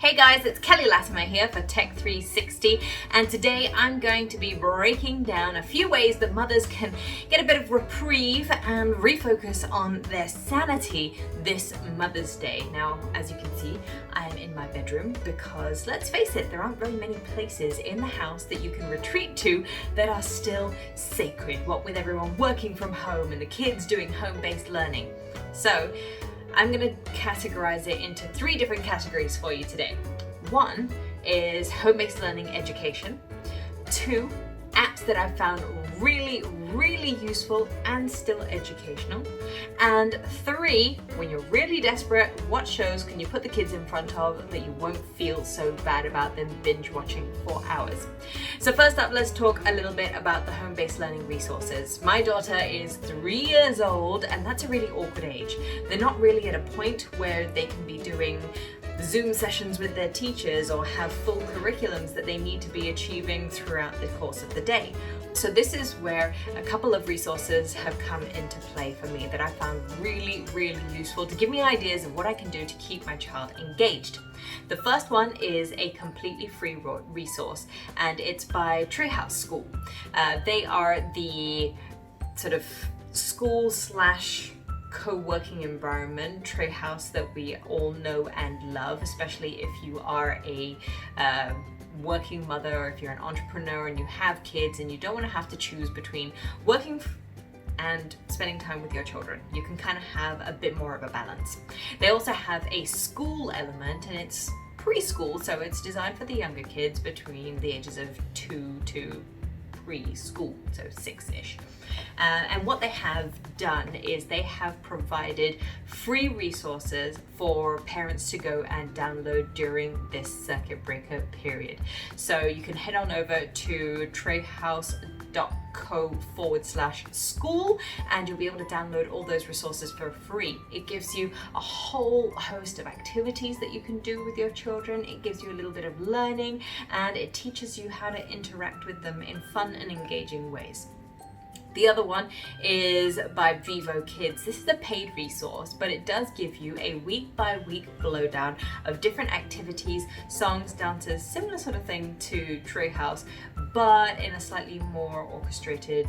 Hey guys, it's Kelly Latimer here for Tech 360, and today I'm going to be breaking down a few ways that mothers can get a bit of reprieve and refocus on their sanity this Mother's Day. Now, as you can see, I am in my bedroom because, let's face it, there aren't very many places in the house that you can retreat to that are still sacred, what with everyone working from home and the kids doing home-based learning. So, I'm going to categorize it into 3 different categories for you today. 1 is home-based learning education. 2, apps that I've found really useful and still educational. And 3, when you're really desperate, what shows can you put the kids in front of that you won't feel so bad about them binge watching for hours. So first up, let's talk a little bit about the home-based learning resources. My daughter is 3 years old, and that's a really awkward age. They're not really at a point where they can be doing Zoom sessions with their teachers or have full curriculums that they need to be achieving throughout the course of the day. So this is where a couple of resources have come into play for me that I found really useful to give me ideas of what I can do to keep my child engaged. The first one is a completely free resource, and it's by Treehouse School. They are the sort of school / co-working environment, Treehouse, that we all know and love, especially if you are a working mother or if you're an entrepreneur and you have kids and you don't want to have to choose between working and spending time with your children. You can kind of have a bit more of a balance. They also have a school element, and it's preschool, so it's designed for the younger kids between the ages of 2 to preschool, so 6-ish. And what they have done is they have provided free resources for parents to go and download during this circuit breaker period. So you can head on over to treehouse.co/school and you'll be able to download all those resources for free. It gives you a whole host of activities that you can do with your children. It gives you a little bit of learning, and it teaches you how to interact with them in fun and engaging ways. The other one is by Vivo Kids. This is a paid resource, but it does give you a week-by-week blowdown of different activities, songs, dances, similar sort of thing to Treehouse, but in a slightly more orchestrated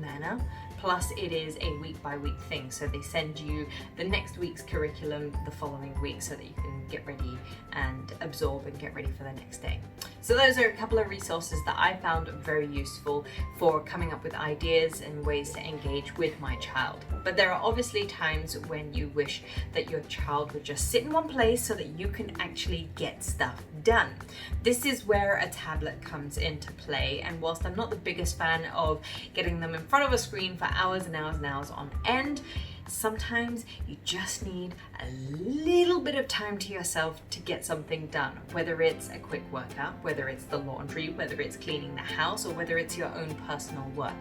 manner. Plus, it is a week-by-week thing, so they send you the next week's curriculum the following week so that you can get ready and absorb and get ready for the next day. So those are a couple of resources that I found very useful for coming up with ideas and ways to engage with my child. But there are obviously times when you wish that your child would just sit in one place so that you can actually get stuff done. This is where a tablet comes into play, and whilst I'm not the biggest fan of getting them in front of a screen for hours and hours and hours on end, sometimes you just need a little bit of time to yourself to get something done, whether it's a quick workout, whether it's the laundry, whether it's cleaning the house, or whether it's your own personal work.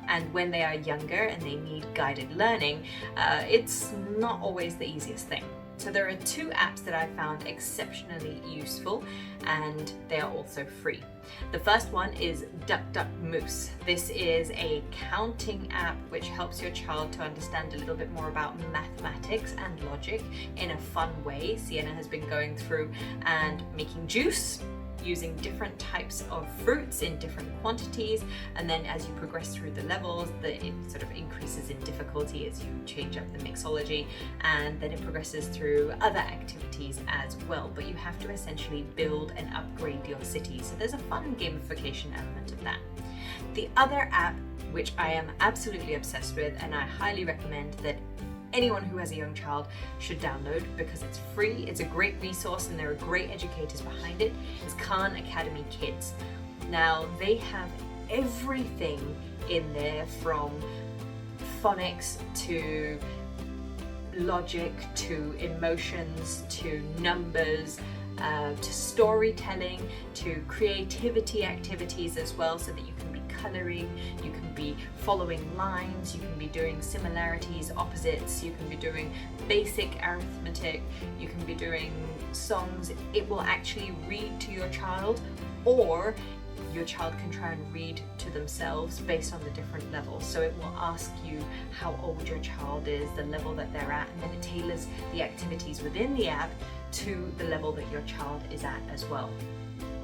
And when they are younger and they need guided learning, it's not always the easiest thing. So there are 2 apps that I found exceptionally useful, and they are also free. The first one is DuckDuckMoose. This is a counting app which helps your child to understand a little bit more about mathematics and logic in a fun way. Sienna has been going through and making juice using different types of fruits in different quantities, and then as you progress through the levels, it sort of increases in difficulty as you change up the mixology, and then it progresses through other activities as well. But you have to essentially build and upgrade your city, so there's a fun gamification element of that. The other app, which I am absolutely obsessed with, and I highly recommend that anyone who has a young child should download because it's free, it's a great resource, and there are great educators behind it, is Khan Academy Kids. Now, they have everything in there, from phonics to logic to emotions to numbers, to storytelling, to creativity activities as well, so that you can be colouring, you can be following lines, you can be doing similarities, opposites, you can be doing basic arithmetic, you can be doing songs. It will actually read to your child, or your child can try and read to themselves based on the different levels. So it will ask you how old your child is, the level that they're at, and then it tailors the activities within the app to the level that your child is at as well.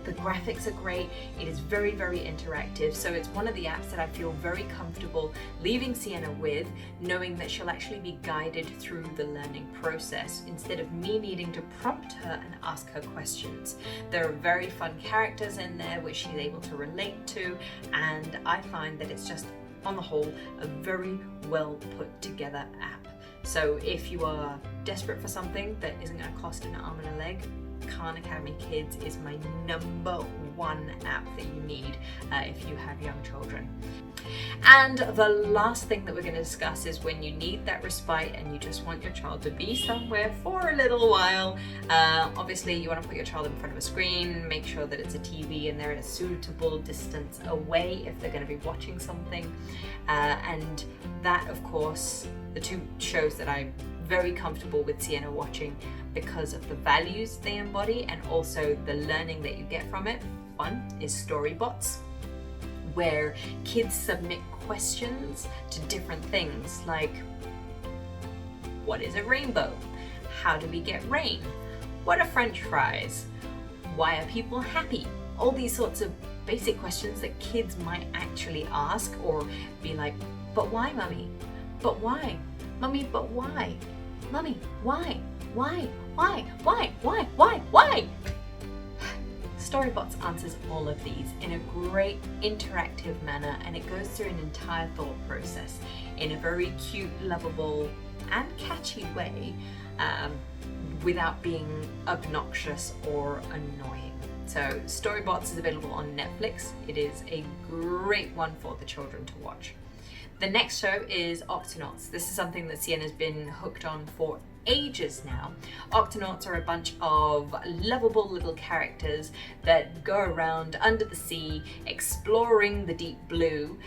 The graphics are great. It is very, very interactive. So it's one of the apps that I feel very comfortable leaving Sienna with, knowing that she'll actually be guided through the learning process instead of me needing to prompt her and ask her questions. There are very fun characters in there which she's able to relate to, and I find that it's just, on the whole, a very well put together app. So if you are desperate for something that isn't going to cost an arm and a leg, Khan Academy Kids is my #1 app that you need if you have young children. And the last thing that we're going to discuss is when you need that respite and you just want your child to be somewhere for a little while. Obviously you want to put your child in front of a screen, make sure that it's a TV and they're at a suitable distance away if they're going to be watching something. And that, of course, the two shows that I'm very comfortable with Sienna watching because of the values they embody and also the learning that you get from it. One is Storybots, where kids submit questions to different things like, what is a rainbow? How do we get rain? What are French fries? Why are people happy? All these sorts of basic questions that kids might actually ask, or be like, but why, mummy? But why? Mummy, but why? Mummy, why? Why? Storybots answers all of these in a great interactive manner, and it goes through an entire thought process in a very cute, lovable and catchy way, without being obnoxious or annoying. So Storybots is available on Netflix. It is a great one for the children to watch. The next show is Octonauts. This is something that Sienna's been hooked on for ages now. Octonauts are a bunch of lovable little characters that go around under the sea, exploring the deep blue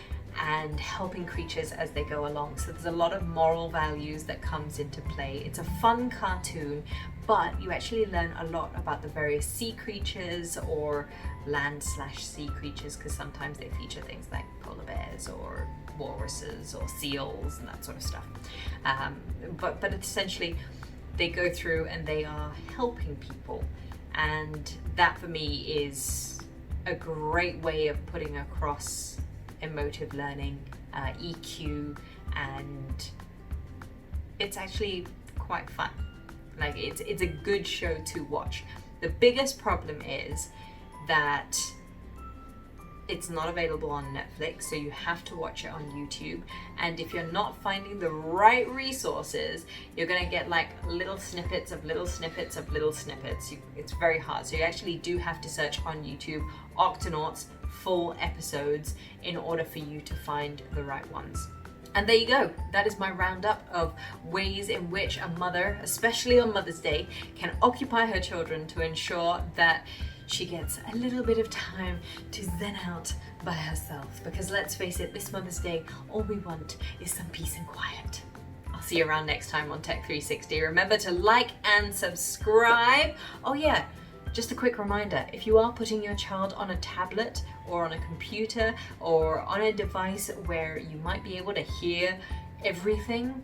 and helping creatures as they go along. So there's a lot of moral values that comes into play. It's a fun cartoon, but you actually learn a lot about the various sea creatures or land/sea creatures, because sometimes they feature things like polar bears or walruses or seals and that sort of stuff. But essentially they go through and they are helping people, and that for me is a great way of putting across emotive learning, EQ, and it's actually quite fun. Like it's a good show to watch. The biggest problem is that it's not available on Netflix, so you have to watch it on YouTube. And if you're not finding the right resources, you're gonna get like little snippets of little snippets of little snippets. It's very hard. So you actually do have to search on YouTube Octonauts full episodes in order for you to find the right ones. And there you go. That is my roundup of ways in which a mother, especially on Mother's Day, can occupy her children to ensure that she gets a little bit of time to zen out by herself. Because let's face it, this Mother's Day, all we want is some peace and quiet. I'll see you around next time on Tech 360. Remember to like and subscribe. Oh yeah, just a quick reminder, if you are putting your child on a tablet or on a computer or on a device where you might be able to hear everything,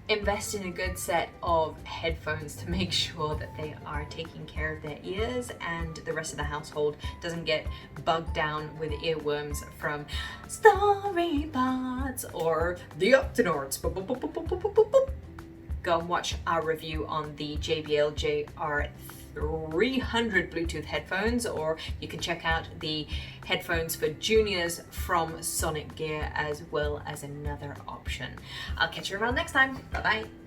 invest in a good set of headphones to make sure that they are taking care of their ears and the rest of the household doesn't get bogged down with earworms from Storybots or the Octonauts. Go and watch our review on the JBL JR300 Bluetooth headphones, or you can check out the headphones for juniors from Sonic Gear as well as another option. I'll catch you around next time. Bye bye.